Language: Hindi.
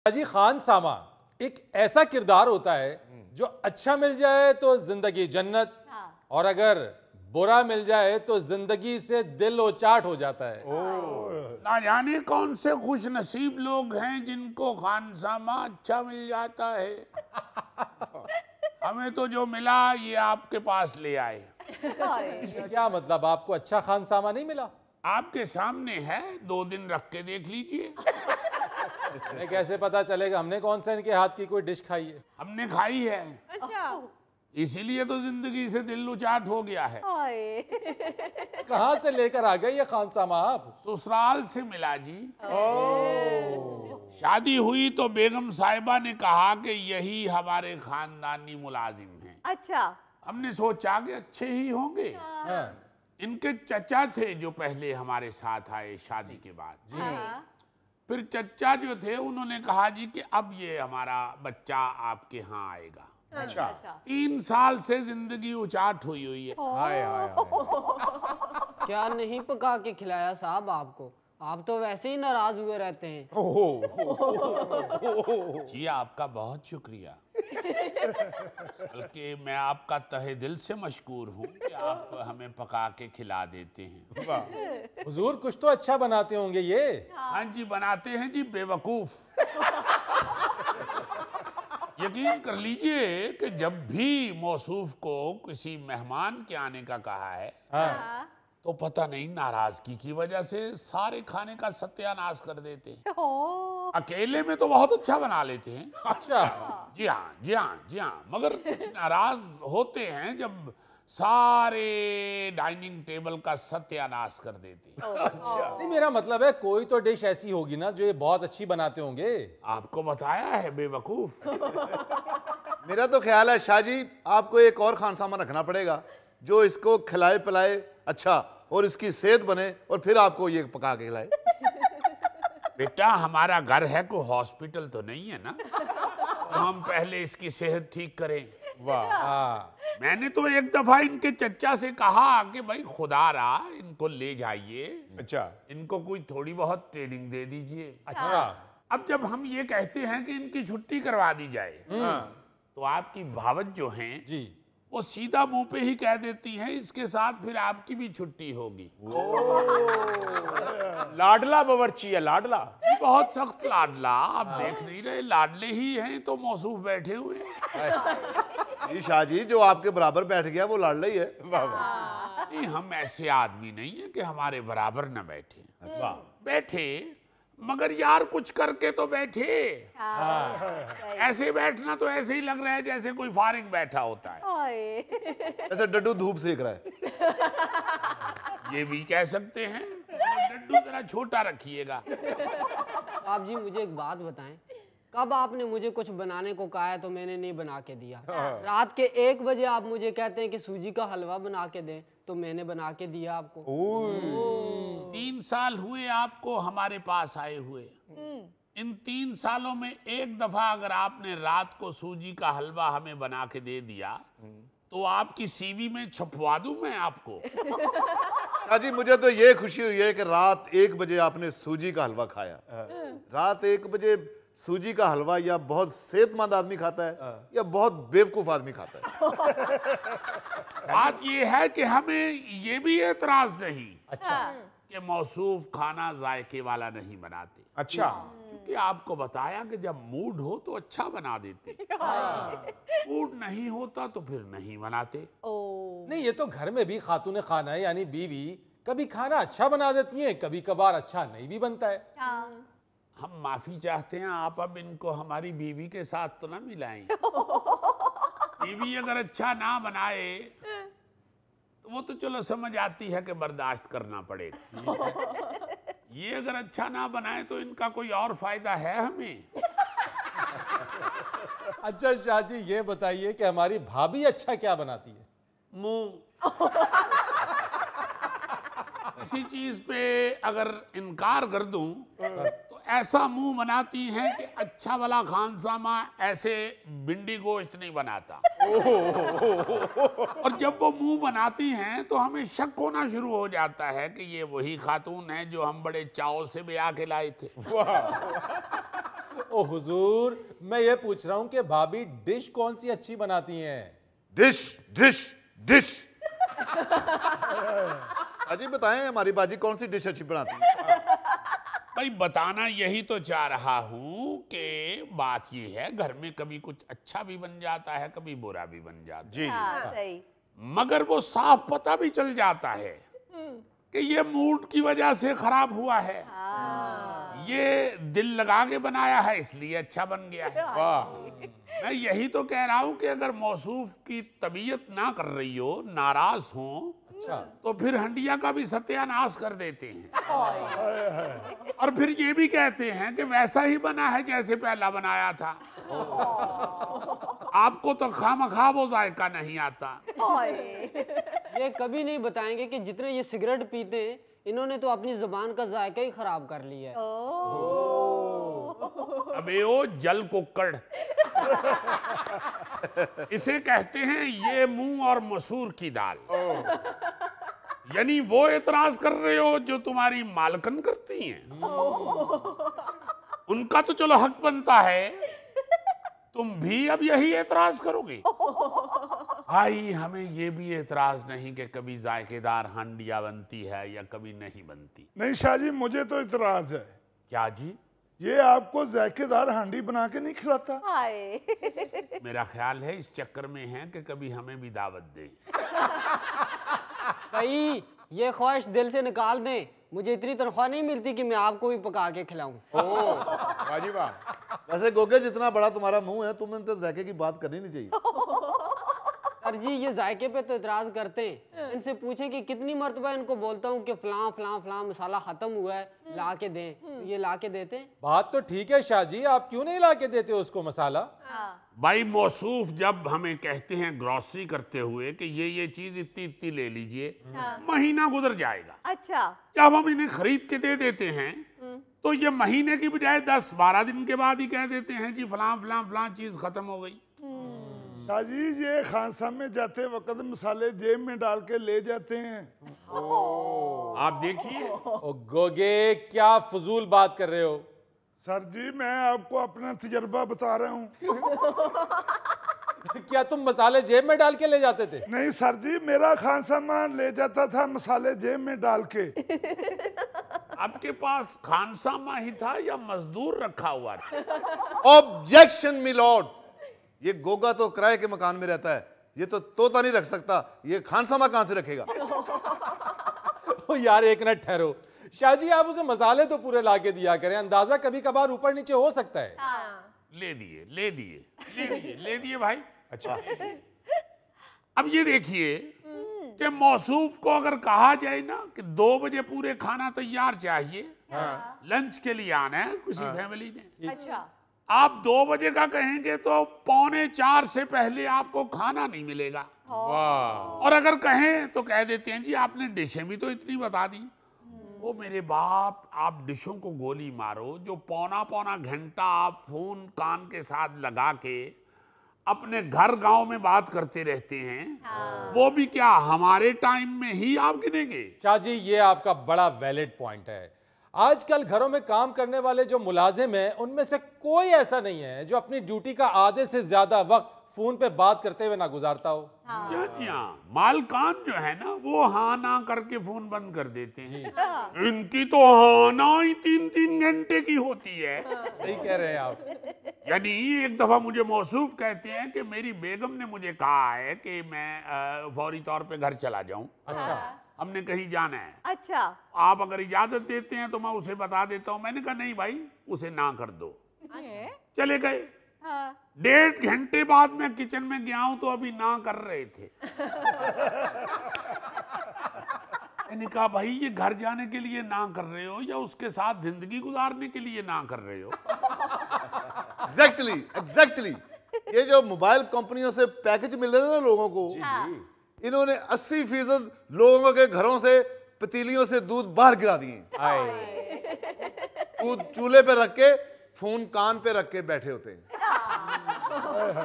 जी खान सामा एक ऐसा किरदार होता है जो अच्छा मिल जाए तो जिंदगी जन्नत, और अगर बुरा मिल जाए तो जिंदगी से दिल उचाट हो जाता है। ना जाने कौन से खुश नसीब लोग हैं जिनको खानसामा अच्छा मिल जाता है। हमें तो जो मिला ये आपके पास ले आए। क्या मतलब, आपको अच्छा खान सामा नहीं मिला? आपके सामने है, 2 दिन रख के देख लीजिए। हमें कैसे पता चलेगा? हमने कौन सा इनके हाथ की कोई डिश खाई है? हमने खाई है, अच्छा। इसीलिए तो जिंदगी से दिल उचाट हो गया है। कहाँ से लेकर आ गए ये खान सामा आप? ससुराल से मिला जी। शादी हुई तो बेगम साहिबा ने कहा कि यही हमारे खानदानी मुलाजिम हैं। अच्छा। हमने सोचा कि अच्छे ही होंगे। हाँ, इनके चचा थे जो पहले हमारे साथ आए शादी के बाद। हाँ। फिर चचा जो थे उन्होंने कहा जी कि अब ये हमारा बच्चा आपके यहाँ आएगा। अच्छा अच्छा। 3 साल से जिंदगी उचाट हुई हुई है। हाय हाय हाय। क्या नहीं पका के खिलाया साहब आपको? आप तो वैसे ही नाराज हुए रहते हैं। जी आपका बहुत शुक्रिया। बल्कि मैं आपका तहे दिल से मशकूर हूँ कि आप हमें पका के खिला देते हैं। हुजूर कुछ तो अच्छा बनाते होंगे ये। हाँ जी बनाते हैं जी, बेवकूफ। यकीन कर लीजिए कि जब भी मौसूफ को किसी मेहमान के आने का कहा है हाँ। तो पता नहीं नाराजगी की वजह से सारे खाने का सत्यानाश कर देते हैं। अकेले में तो बहुत अच्छा बना लेते हैं। अच्छा। जी हाँ जी हाँ जी हाँ, मगर कुछ नाराज होते हैं जब सारे डाइनिंग टेबल का सत्यानाश कर देते हैं। अच्छा, नहीं मेरा मतलब है कोई तो डिश ऐसी होगी ना जो ये बहुत अच्छी बनाते होंगे। आपको बताया है बेवकूफ। मेरा तो ख्याल है शाह जी आपको एक और खानसामा रखना पड़ेगा जो इसको खिलाए पिलाए अच्छा और इसकी सेहत बने और फिर आपको ये पका के खिलाए। बेटा हमारा घर है, कोई हॉस्पिटल तो नहीं है ना। तो हम पहले इसकी सेहत ठीक करें। वाह। हाँ। मैंने तो एक दफा इनके चचा से कहा कि भाई खुदा रहा इनको ले जाइए, अच्छा इनको कोई थोड़ी बहुत ट्रेनिंग दे दीजिए। अच्छा। अब जब हम ये कहते हैं कि इनकी छुट्टी करवा दी जाए तो आपकी भावत जो हैं जी। वो सीधा मुंह पे ही कह देती हैं इसके साथ फिर आपकी भी छुट्टी होगी। लाडला बावर्ची है, लाडला। जी बहुत सख्त लाडला। आप देख नहीं रहे लाडले ही हैं तो मौसूफ बैठे हुए हैं। जी शाह जी जो आपके बराबर बैठ गया वो लाडला ही है। नहीं हम ऐसे आदमी नहीं है कि हमारे बराबर न बैठे। बैठे मगर यार कुछ करके तो बैठे। ऐसे बैठना तो ऐसे ही लग रहा है जैसे कोई फारिग बैठा होता है। ऐसे डड्डू धूप सेक रहा है। ये भी कह सकते हैं। डड्डू जरा छोटा रखिएगा। आप जी मुझे एक बात बताएं, कब आपने मुझे कुछ बनाने को कहा है तो मैंने नहीं बना के दिया? रात के 1 बजे आप मुझे कहते हैं कि सूजी का हलवा बना के दें तो मैंने बना के दिया आपको। 3 साल हुए आपको हमारे पास आए हुए। इन 3 सालों में एक दफा अगर आपने रात को सूजी का हलवा हमें बना के दे दिया तो आपकी सीवी में छपवा दूं मैं आपको। शाह जी मुझे तो ये खुशी हुई है कि रात 1 बजे आपने सूजी का हलवा खाया। रात 1 बजे सूजी का हलवा या बहुत सेहतमंद आदमी खाता है या बहुत बेवकूफ आदमी खाता है। बात ये है कि हमें ये भी एतराज नहीं अच्छा। कि मौसूफ खाना जायके वाला नहीं बनाते। अच्छा। क्योंकि आपको बताया कि जब मूड हो तो अच्छा बना देते, मूड नहीं होता तो फिर नहीं बनाते। नहीं ये तो घर में भी खातून खाना है यानी बीवी कभी खाना अच्छा बना देती है, कभी कभार अच्छा नहीं भी बनता है। हम माफी चाहते हैं, आप अब इनको हमारी बीवी के साथ तो ना मिलाएं। बीवी अगर अच्छा ना बनाए तो वो तो चलो समझ आती है कि बर्दाश्त करना पड़ेगा। ये अगर अच्छा ना बनाए तो इनका कोई और फायदा है हमें? अच्छा शाह जी ये बताइए कि हमारी भाभी अच्छा क्या बनाती है? मुंह। किसी चीज पे अगर इनकार कर दूं तो ऐसा मुंह बनाती हैं कि अच्छा वाला खानसामा ऐसे भिंडी गोश्त नहीं बनाता। और जब वो मुंह बनाती हैं तो हमें शक होना शुरू हो जाता है कि ये वही खातून है जो हम बड़े चाव से ब्याह के लाए थे। ओ हुजूर, मैं ये पूछ रहा हूं कि भाभी डिश कौन सी अच्छी बनाती हैं? Dish dish dish. अजी बताएं हमारी बाजी कौन सी डिश अच्छी बनाती है? भाई बताना यही तो चाह रहा हूं कि बात ये है, घर में कभी कुछ अच्छा भी बन जाता है, कभी बुरा भी बन जाता है, जी हाँ, सही। मगर वो साफ पता भी चल जाता है कि ये मूड की वजह से खराब हुआ है, हाँ। ये दिल लगा के बनाया है इसलिए अच्छा बन गया है। वाह। मैं यही तो कह रहा हूं कि अगर मौसूफ की तबीयत ना कर रही हो, नाराज हो, अच्छा, तो फिर हंडिया का भी सत्यानाश कर देते हैं और फिर ये भी कहते हैं कि वैसा ही बना है जैसे पहला बनाया था। आपको तो खामखा वो जायका नहीं आता। ये कभी नहीं बताएंगे कि जितने ये सिगरेट पीते हैं, इन्होंने तो अपनी जुबान का जायका ही खराब कर लिया है। अबे ओ जल कुक्कड़, इसे कहते हैं ये मुंह और मसूर की दाल। यानी वो एतराज कर रहे हो जो तुम्हारी मालकन करती हैं। उनका तो चलो हक बनता है, तुम भी अब यही एतराज करोगे। भाई हमें ये भी एतराज नहीं कि कभी जायकेदार हांडिया बनती है या कभी नहीं बनती। नहीं शाह जी, मुझे तो इतराज है। क्या जी? ये आपको जायकेदार हांडी बना के नहीं खिलाता? हाय। मेरा ख्याल है इस चक्कर में है कि कभी हमें भी दावत दे। भाई ये ख्वाहिश दिल से निकाल दें, मुझे इतनी तनख्वाह नहीं मिलती कि मैं आपको भी पका के खिलाऊं। वाह जी वाह। वैसे गोगे जितना बड़ा तुम्हारा मुंह है, तुम्हें तो जायके की बात करनी नहीं चाहिए। सर जी ये जायके पे तो इतराज करते हैं। इनसे पूछें कि कितनी मर्तबा इनको बोलता हूँ कि फलां फलां फलां मसाला खत्म हुआ है, ला के दें, तो ये ला के देते हैं। बात तो ठीक है शाह जी, आप क्यों नहीं ला के देते उसको मसाला? भाई मौसूफ जब हमें कहते हैं ग्रोसरी करते हुए कि ये चीज इतनी इतनी ले लीजिए, महीना गुजर जाएगा। अच्छा। जब हम इन्हें खरीद के दे देते हैं तो ये महीने की बजाय 10-12 दिन के बाद ही कह देते हैं जी फलां फलां फलां चीज खत्म हो गई। शाह जी ये खान साहब में जाते वक्त मसाले जेब में डाल के ले जाते हैं। आप देखिए। ओ गोगे, क्या फजूल बात कर रहे हो? सर जी मैं आपको अपना तजर्बा बता रहा हूँ। क्या तुम मसाले जेब में डाल के ले जाते थे? नहीं सर जी, मेरा खान सामान ले जाता था मसाले जेब में डाल के। आपके पास खानसामा ही था या मजदूर रखा हुआ था? ऑब्जेक्शन मिलॉर्ड, ये गोगा तो किराए के मकान में रहता है, ये तो तोता नहीं रख सकता, ये खानसामा कहां से रखेगा? ओ यार एक मिनट ठहरो, शाह जी आप उसे मसाले तो पूरे ला के दिया करें, अंदाजा कभी कभार ऊपर नीचे हो सकता है। ले दिए ले दिए ले दिए ले दिए भाई। अच्छा अब ये देखिए कि मौसूफ को अगर कहा जाए ना कि 2 बजे पूरे खाना तैयार चाहिए, लंच के लिए आना है किसी फैमिली ने, अच्छा। आप 2 बजे का कहेंगे तो 3:45 से पहले आपको खाना नहीं मिलेगा। वाह। और अगर कहें तो कह देते हैं जी आपने डिशें भी तो इतनी बता दी। ओ मेरे बाप, आप डिशों को गोली मारो, जो पौना घंटा आप फोन कान के साथ लगा के अपने घर गांव में बात करते रहते हैं, वो भी क्या हमारे टाइम में ही आप गिनेंगे? शाह जी ये आपका बड़ा वैलिड पॉइंट है। आजकल घरों में काम करने वाले जो मुलाजिम हैं, उनमें से कोई ऐसा नहीं है जो अपनी ड्यूटी का आधे से ज्यादा वक्त फोन पे बात करते हुए ना गुजारता हो। जी हाँ, मालकान जो है ना वो हाँ ना करके फोन बंद कर देते हैं। इनकी तो हाँ ना ही 3-3 घंटे की होती है। सही कह रहे हैं आप। यानी एक दफा मुझे मौसूफ कहते हैं कि मेरी बेगम ने मुझे कहा है कि मैं फौरी तौर पे घर चला जाऊं। अच्छा, हमने कहीं जाना है। अच्छा। आप अगर इजाजत देते हैं तो मैं उसे बता देता हूं। मैंने कहा नहीं भाई, उसे ना कर दो। चले गए। 1.5 घंटे बाद मैं किचन में गया हूं तो अभी ना कर रहे थे। मैंने कहा भाई ये घर जाने के लिए ना कर रहे हो या उसके साथ जिंदगी गुजारने के लिए ना कर रहे हो? एग्जैक्टली। ये जो मोबाइल कंपनियों से पैकेज मिल रहे हैं ना लोगों को, इन्होंने 80% लोगों के घरों से पतीलियों से दूध बाहर गिरा दिए। दूध चूल्हे पे रख के फोन कान पे रख के बैठे होते हैं।